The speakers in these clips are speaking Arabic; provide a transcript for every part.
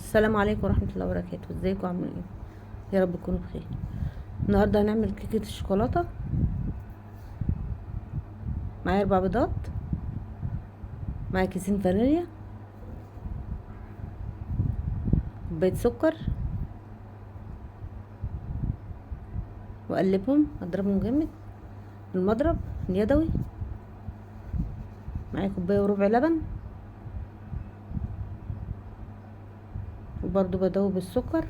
السلام عليكم ورحمة الله وبركاته. ازيكم عاملين ايه؟ يا رب تكونوا بخير. النهارده هنعمل كيكة الشوكولاتة. معايا 4 بيضات، معايا كيسين فانيليا، كوباية سكر، واقلبهم اضربهم جامد بالمضرب اليدوي. معايا كوباية وربع لبن، وبرضو بدوب السكر،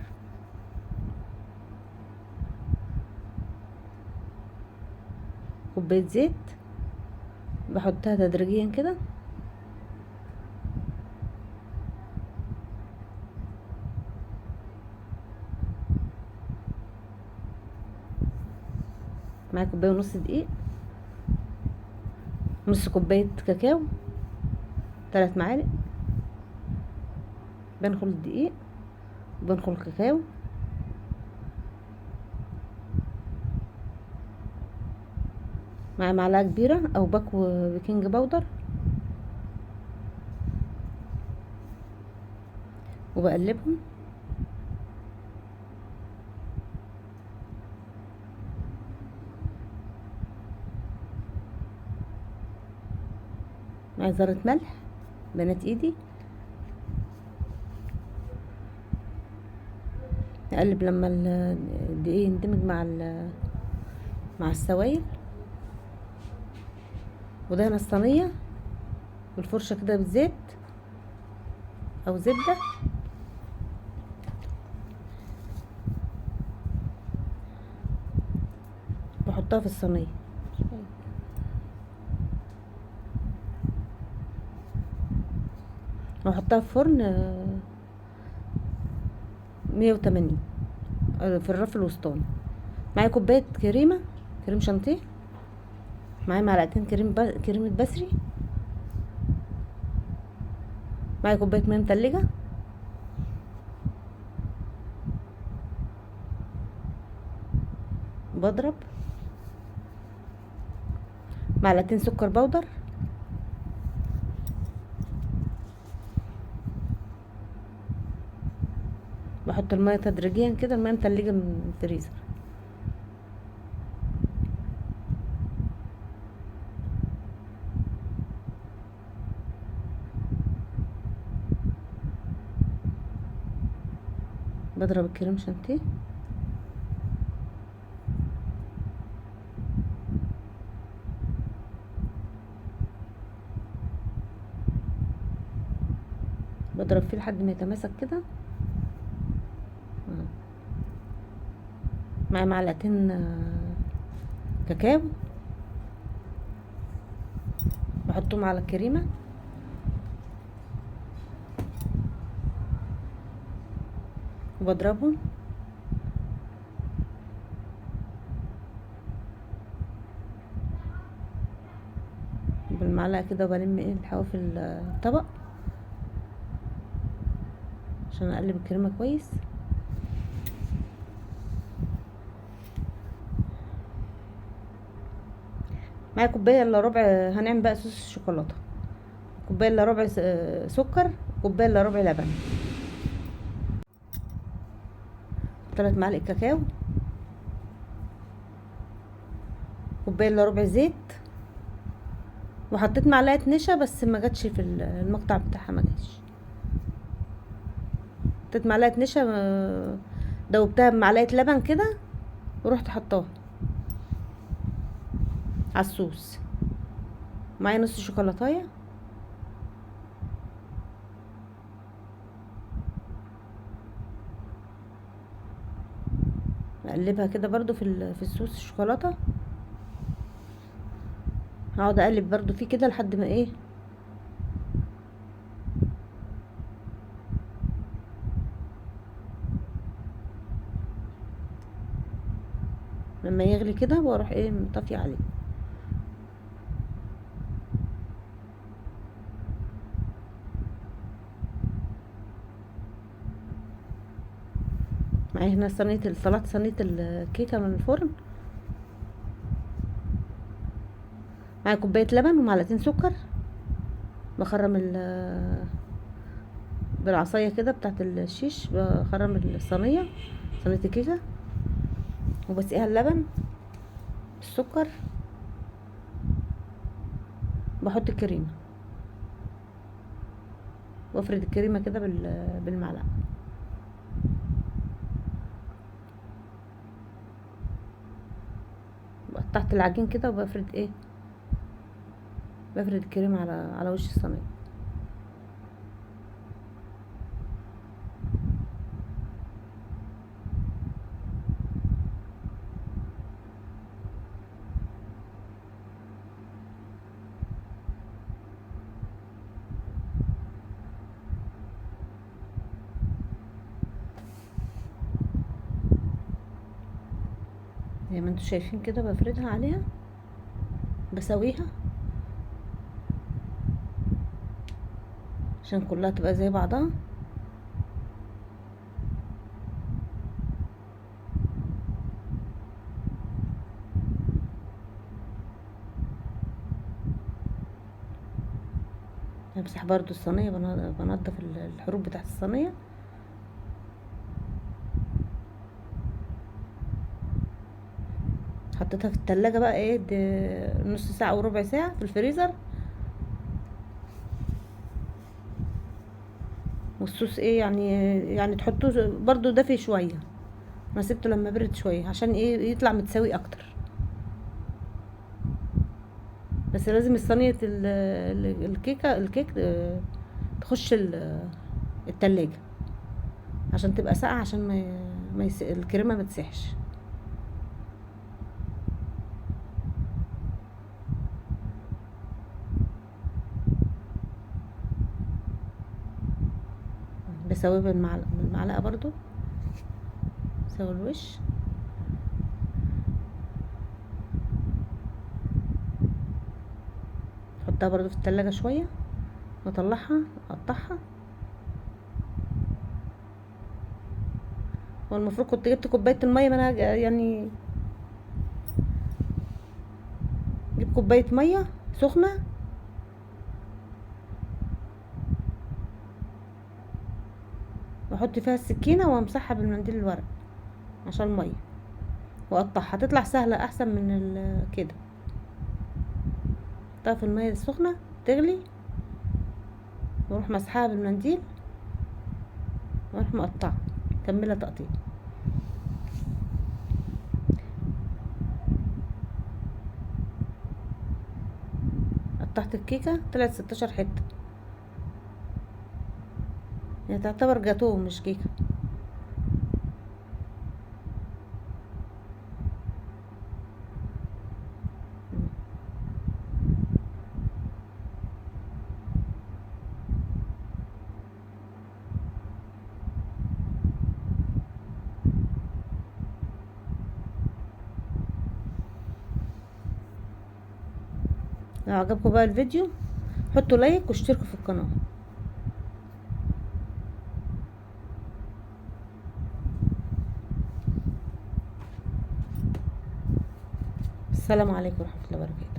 كوباية زيت بحطها تدريجيا كده. معايا كوباية ونص دقيق، نص كوباية كاكاو، 3 معالق. بنخل الدقيق وبنخل الكاكاو، مع معلقة كبيرة او باكو بيكنج باودر، وبقلبهم. مع ذرة ملح بنات ايدي. نقلب لما الدقيق يندمج مع السوائل. ودهن الصينية بالفرشة كده بزيت او زبدة، بحطها في الصينية واحطها في فرن 180 في الرف الوسطاني. معايا كوباية كريم شانتيه، معايا معلقتين كريمة بسري، معايا كوباية مية متلجة، بضرب معلقتين سكر بودر، بحط المية تدريجيا كده. المية متلجة من الفريزر. بضرب الكريم شانتيه، بضرب فيه لحد ما يتماسك كده. معايا معلقتين كاكاو، بحطهم على الكريمة، وبضربهم بالمعلقة كده، وبلم الحواف الطبق عشان اقلب الكريمة كويس. معايا كوباية الا ربع. هنعمل بقى صوص الشوكولاتة. كوباية الا ربع سكر، كوباية الا ربع لبن، 3 معالق كاكاو، كوباية الا ربع زيت. وحطيت معلقة نشا بس ما جاتش في المقطع بتاعها، ما جاتش. حطيت معلقة نشا، دوبتها بمعلقة لبن كده، ورحت حطاها على الصوص. معايا نص شوكولاتايه، اقلبها كده برضو في الصوص الشوكولاته. هقعد اقلب برضو فيه كده لحد ما ايه، لما يغلي كده، واروح ايه مطفي عليه. معايا هنا طلعت صينيه الكيكه من الفرن. معايا كوبايه لبن ومعلقتين سكر. بخرم بالعصايه كده بتاعت الشيش، بخرم الصينيه، صينيه الكيكه، وبسقيها اللبن، السكر، بحط الكريمه، وافرد الكريمه كده بالمعلقه. قطعت العجين كده، وبفرد ايه، بفرد الكريمه على وش الصينيه. زي ما انتوا شايفين كده بفردها عليها، بسويها عشان كلها تبقى زي بعضها. بمسح برضو الصينيه، بنضف الحروف بتاعت الصينيه. حطيتها في التلاجة بقى ايه، نص ساعة او ربع ساعة في الفريزر. والصوص ايه يعني تحطوه برضو دافي شوية. انا سبته لما برد شوية عشان ايه، يطلع متساوي اكتر. بس لازم الصينية الكيك تخش التلاجة عشان تبقى ساقعة، عشان الكريمة ما تسيحش. بسويه بالمعلقة برضو، سوي الوش. احطها برضو في التلاجة شوية، واطلعها اقطعها. هو المفروض كنت جبت كوباية المية، ما انا يعني جيب كوباية مية سخنة، واحط فيها السكينة وامسحها بالمنديل الورق عشان المية، واقطعها هتطلع سهلة احسن من كده. احطها في المية السخنة تغلي، واروح مسحها بالمنديل، واروح مقطعها، كملة تقطيع. قطعت الكيكة طلعت 16 حتة، يعني تعتبر جاتوه مش كيكة. لو عجبكم بقى الفيديو، حطوا لايك واشتركوا في القناة. السلام عليكم ورحمة الله وبركاته.